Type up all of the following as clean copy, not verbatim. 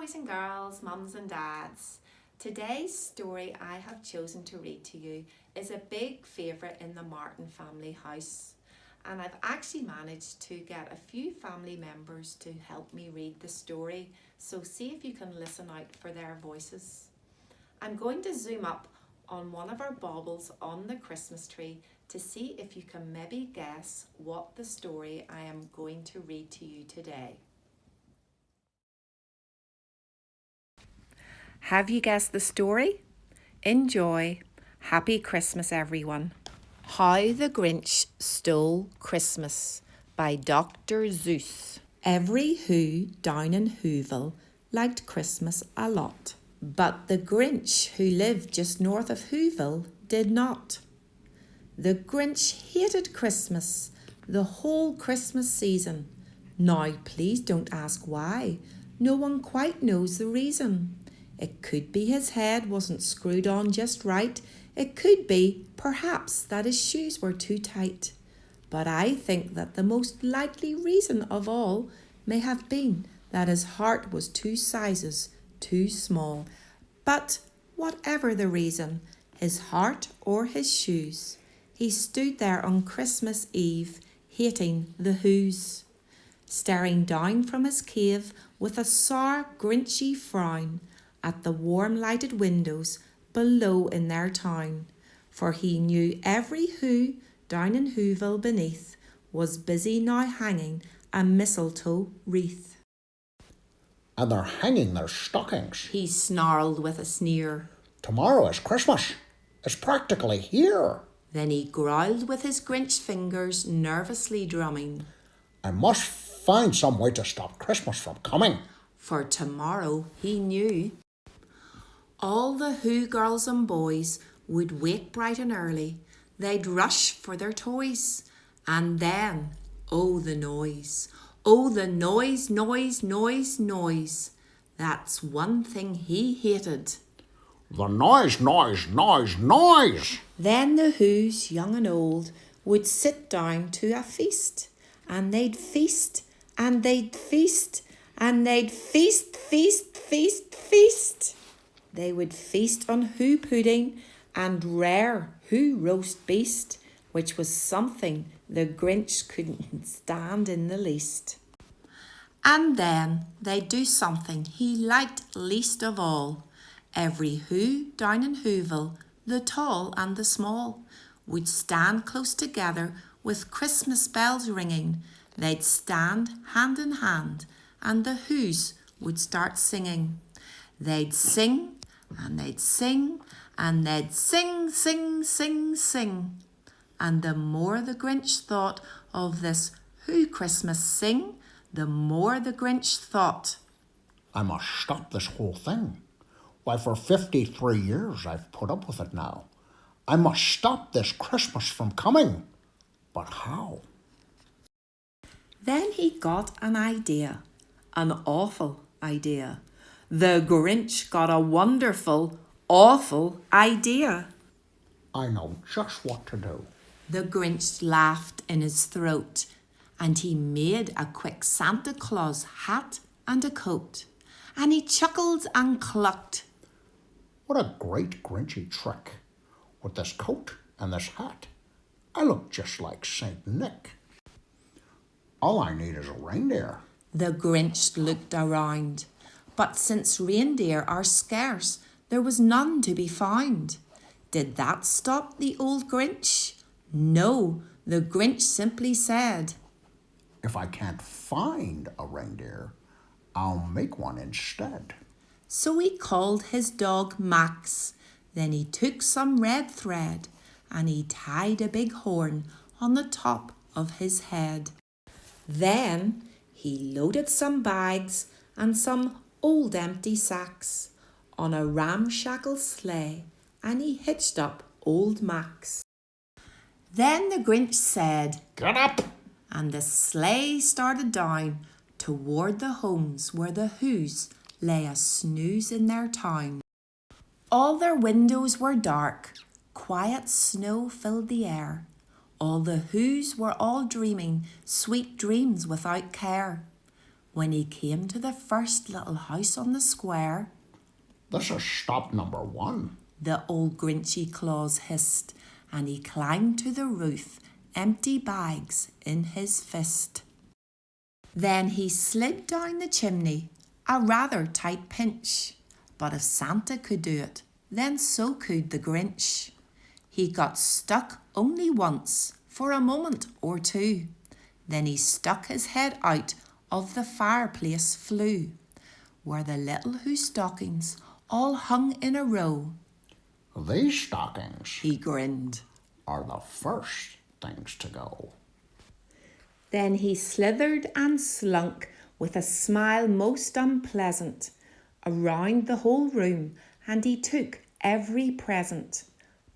boys and girls, mums and dads. Today's story I have chosen to read to you is a big favourite in the Martin family house. And I've actually managed to get a few family members to help me read the story, so see if you can listen out for their voices. I'm going to zoom up on one of our baubles on the Christmas tree to see if you can maybe guess what the story I am going to read to you today. Have you guessed the story? Enjoy. Happy Christmas, everyone. How the Grinch Stole Christmas by Dr. Seuss. Every Who down in Whoville liked Christmas a lot, but the Grinch who lived just north of Whoville did not. The Grinch hated Christmas, the whole Christmas season. Now, please don't ask why. No one quite knows the reason. It could be his head wasn't screwed on just right. It could be, perhaps, that his shoes were too tight. But I think that the most likely reason of all may have been that his heart was 2 sizes too small. But whatever the reason, his heart or his shoes, he stood there on Christmas Eve, hating the Whos, staring down from his cave with a sour, grinchy frown at the warm lighted windows below in their town, for he knew every Who down in Whoville beneath was busy now hanging a mistletoe wreath. And they're hanging their stockings. He snarled with a sneer. Tomorrow is Christmas. It's practically here. Then he growled with his Grinch fingers nervously drumming. I must find some way to stop Christmas from coming. For tomorrow, he knew, all the Who girls and boys would wake bright and early. They'd rush for their toys. And then, oh the noise. Oh the noise, noise, noise, noise. That's one thing he hated. The noise, noise, noise, noise. Then the Whos, young and old, would sit down to a feast. And they'd feast, and they'd feast, and they'd feast, feast, feast, feast. They would feast on Who pudding and rare Who roast beast, which was something the Grinch couldn't stand in the least. And then they'd do something he liked least of all. Every Who down in Whoville, the tall and the small, would stand close together with Christmas bells ringing. They'd stand hand in hand, and the Whos would start singing. They'd sing, and they'd sing, and they'd sing, sing, sing, sing. And the more the Grinch thought of this Who Christmas sing, the more the Grinch thought, I must stop this whole thing. Why, for 53 years I've put up with it now. I must stop this Christmas from coming. But how? Then he got an idea, an awful idea. The Grinch got a wonderful, awful idea. I know just what to do. The Grinch laughed in his throat, and he made a quick Santa Claus hat and a coat, and he chuckled and clucked. What a great Grinchy trick. With this coat and this hat, I look just like Saint Nick. All I need is a reindeer. The Grinch looked around, but since reindeer are scarce, there was none to be found. Did that stop the old Grinch? No, the Grinch simply said, If I can't find a reindeer, I'll make one instead. So he called his dog Max. Then he took some red thread and he tied a big horn on the top of his head. Then he loaded some bags and some old empty sacks on a ramshackle sleigh, and he hitched up old Max. Then the Grinch said, Get up! And the sleigh started down toward the homes where the Whos lay a snooze in their town. All their windows were dark, quiet snow filled the air. All the Whos were all dreaming sweet dreams without care. When he came to the first little house on the square, This is stop number 1. the old Grinchy Claus hissed, and he climbed to the roof, empty bags in his fist. Then he slid down the chimney, a rather tight pinch. But if Santa could do it, then so could the Grinch. He got stuck only once, for a moment or two. Then he stuck his head out of the fireplace flue, where the little Who stockings all hung in a row. These stockings He grinned. are the first things to go. Then he slithered and slunk with a smile most unpleasant around the whole room, and he took every present.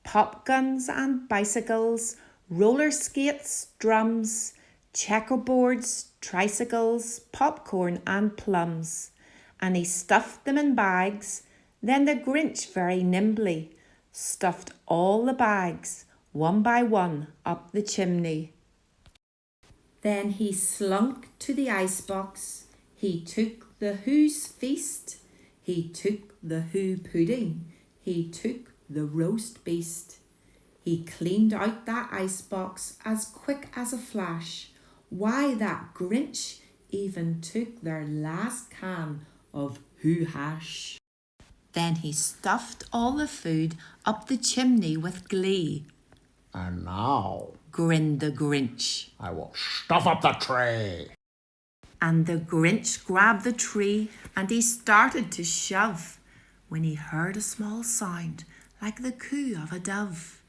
Pop guns and bicycles, roller skates, drums, checkerboards, tricycles, popcorn and plums. And he stuffed them in bags. Then the Grinch very nimbly stuffed all the bags, one by one, up the chimney. Then he slunk to the icebox. He took the Who's feast. He took the Who pudding. He took the roast beast. He cleaned out that icebox as quick as a flash. Why, that Grinch even took their last can of Who hash. Then he stuffed all the food up the chimney with glee. And now Grinned the Grinch. I will stuff up the tray. And the Grinch grabbed the tree and he started to shove when he heard a small sound like the coo of a dove.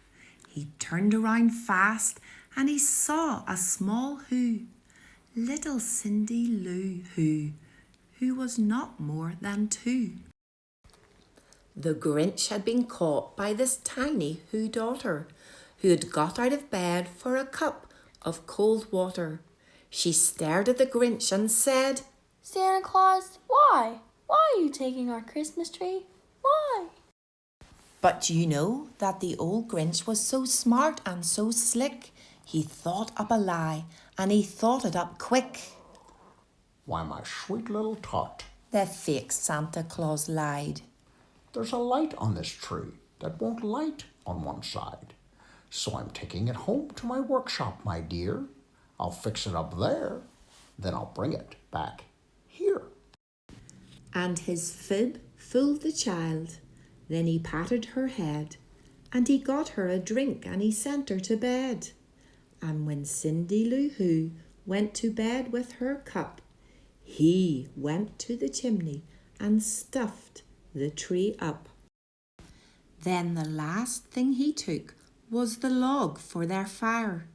He turned around fast and he saw a small Who, little Cindy Lou who was not more than 2. The Grinch had been caught by this tiny Who daughter, who had got out of bed for a cup of cold water. She stared at the Grinch and said, Santa Claus, why? Why are you taking our Christmas tree? Why? But you know that the old Grinch was so smart and so slick, he thought up a lie, and he thought it up quick. Why, my sweet little tot, The fake Santa Claus lied. there's a light on this tree that won't light on one side. So I'm taking it home to my workshop, my dear. I'll fix it up there, then I'll bring it back here. And his fib fooled the child. Then he patted her head, and he got her a drink, and he sent her to bed. And when Cindy Lou Who went to bed with her cup, he went to the chimney and stuffed the tree up. Then the last thing he took was the log for their fire.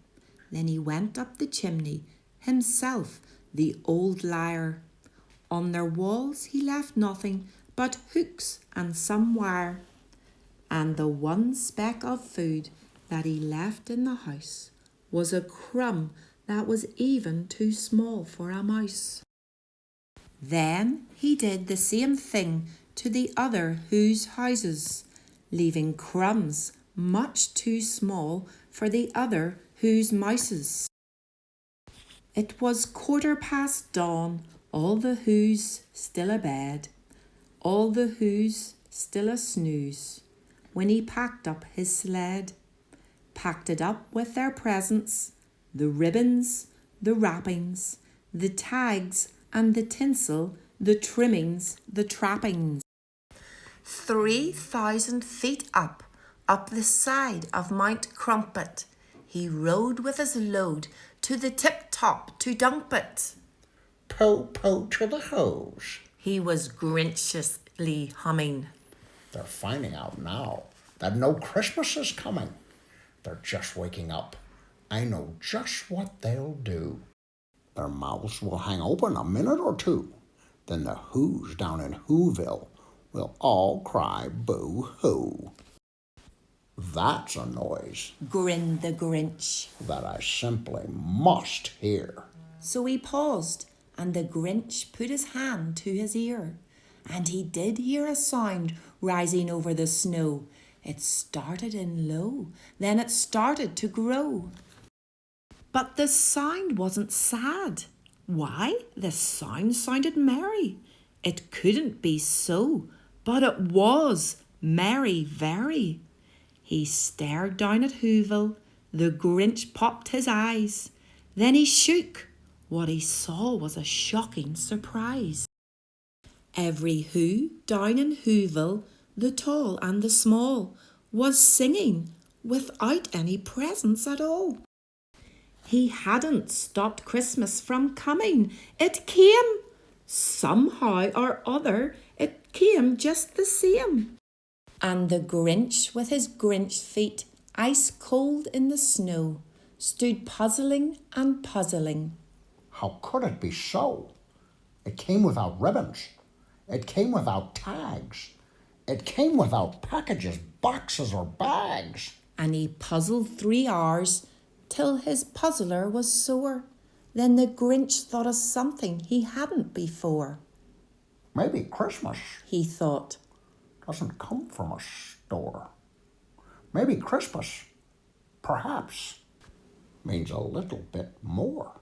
Then he went up the chimney, himself the old liar. On their walls he left nothing but hooks and some wire. And the one speck of food that he left in the house was a crumb that was even too small for a mouse. Then he did the same thing to the other Who's houses, leaving crumbs much too small for the other Who's mouses. It was 1/4 dawn, all the Who's still abed, all the Who's still a snooze, when he packed up his sled, packed it up with their presents, the ribbons, the wrappings, the tags and the tinsel, the trimmings, the trappings. 3,000 feet up the side of Mount Crumpet, he rode with his load to the tip-top to dump it. Po-po to the hose. He was grinchiously humming. They're finding out now that no Christmas is coming. They're just waking up. I know just what they'll do. Their mouths will hang open a minute or two. Then the Who's down in Whoville will all cry boo-hoo. That's a noise Grinned the Grinch. that I simply must hear. So he paused, and the Grinch put his hand to his ear, and he did hear a sound rising over the snow. It started in low, then it started to grow. But the sound wasn't sad. Why, the sound sounded merry. It couldn't be so, but it was merry very. He stared down at Whoville. The Grinch popped his eyes. Then he shook. What he saw was a shocking surprise. Every Who down in Whoville, the tall and the small, was singing without any presents at all. He hadn't stopped Christmas from coming. It came. Somehow or other, it came just the same. And the Grinch, with his Grinch feet ice cold in the snow, stood puzzling and puzzling. How could it be so? It came without ribbons. It came without tags. It came without packages, boxes, or bags. And he puzzled 3 hours till his puzzler was sore. Then the Grinch thought of something he hadn't before. Maybe Christmas He thought, doesn't come from a store. Maybe Christmas, perhaps, means a little bit more.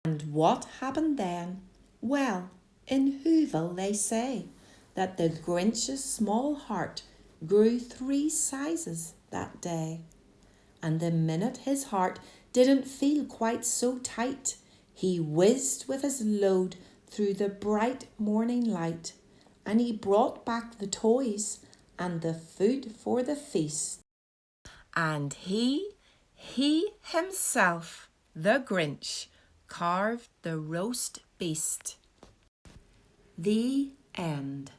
and what happened then? Well, in Whoville they say that the Grinch's small heart grew 3 sizes that day. And the minute his heart didn't feel quite so tight, he whizzed with his load through the bright morning light, and he brought back the toys and the food for the feast. And he himself, the Grinch, carved the roast beast. The end.